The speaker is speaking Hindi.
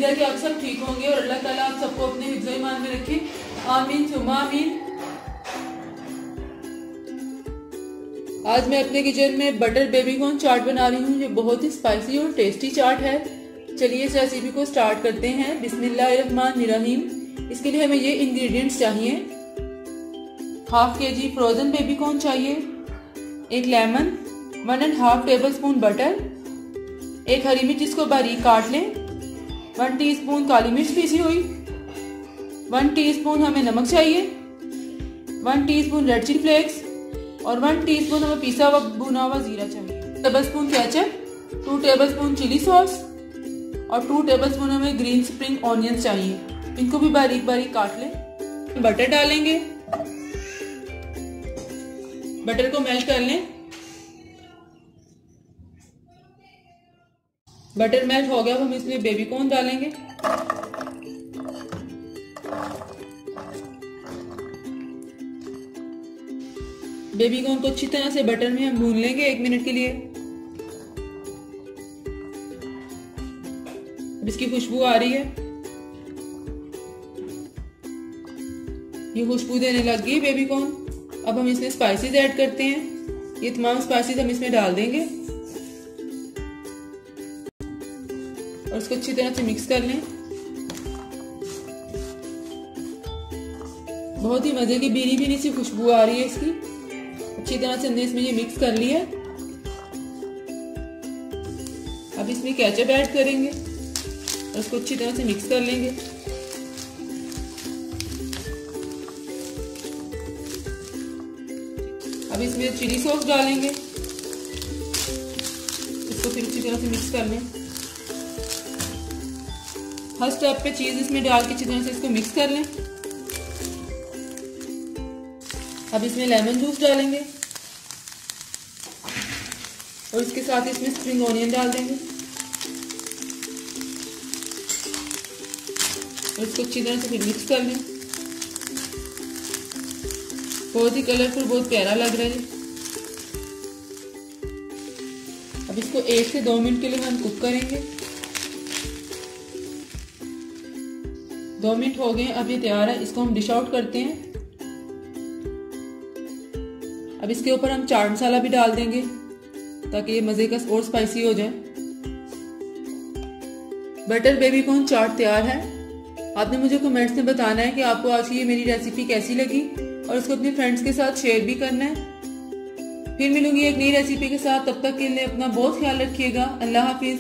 उम्मीद है कि आप सब ठीक होंगे और अल्लाह ताला आप सबको अपने हिफ्ज़ व ईमान में रखे। आमीन सुम्मा आमीन। आज मैं अपने किचन में बटर बेबीकॉर्न चाट बना रही हूँ। ये बहुत ही स्पाइसी और टेस्टी चाट है। चलिए इस रेसिपी को स्टार्ट करते हैं। बिस्मिल्लाहिर्रहमानिर्रहीम। इसके लिए हमें ये इंग्रेडिएंट्स चाहिए। हाफ केजी फ्रोजन बेबीकॉर्न चाहिए, एक लेमन, 1.5 टेबलस्पून बटर, एक हरी मिर्च जिसको बारीक काट लें, 1 टीस्पून काली मिर्च पीसी हुई, 1 टीस्पून हमें नमक चाहिए, 1 टीस्पून रेड चिली फ्लेक्स और 1 टीस्पून हमें पिसा हुआ भुना हुआ जीरा चाहिए, tablespoon ketchup, 2 tablespoon chilli sauce और 2 टेबलस्पून हमें ग्रीन स्प्रिंग ऑनियंस चाहिए। इनको भी बारीक बारीक काट लें। बटर डालेंगे, बटर को मेल्ट कर लें। बटर मेल्ट हो गया, हम इसमें बेबीकॉर्न डालेंगे। बेबीकॉर्न को अच्छी तरह से बटर में हम भून लेंगे 1 मिनट के लिए। अब इसकी खुशबू आ रही है, ये खुशबू देने लग गई बेबीकॉर्न। अब हम इसमें स्पाइसेस ऐड करते हैं। ये तमाम स्पाइसेस हम इसमें डाल देंगे और इसको अच्छी तरह से मिक्स कर लें। बहुत ही मजे की बीनी बीनी सी खुशबू आ रही है इसकी। अच्छी तरह से हमने इसमें ये मिक्स कर लिया। अब इसमें केचप ऐड करेंगे और इसको अच्छी तरह से मिक्स कर लेंगे। अब इसमें चिली सॉस डालेंगे, इसको फिर अच्छी तरह से मिक्स कर लें। हर स्टेप पे चीज इसमें डाल के अच्छी तरह से इसको मिक्स कर लें। अब इसमें लेमन जूस डालेंगे और इसके साथ इसमें स्प्रिंग ऑनियन डाल देंगे और इसको अच्छी तरह से फिर मिक्स कर लें। बहुत ही कलरफुल, बहुत प्यारा लग रहा है। अब इसको 1 से 2 मिनट के लिए हम कुक करेंगे। 2 मिनट हो गए, अब ये तैयार है। इसको हम डिश आउट करते हैं। अब इसके ऊपर हम चाट मसाला भी डाल देंगे ताकि ये मजे का और स्पाइसी हो जाए। बटर बेबीकॉर्न चाट तैयार है। आपने मुझे कमेंट्स में बताना है कि आपको आज की ये मेरी रेसिपी कैसी लगी और इसको अपने फ्रेंड्स के साथ शेयर भी करना है। फिर मिलूंगी एक नई रेसिपी के साथ। तब तक के लिए अपना बहुत ख्याल रखिएगा। अल्लाह हाफिज।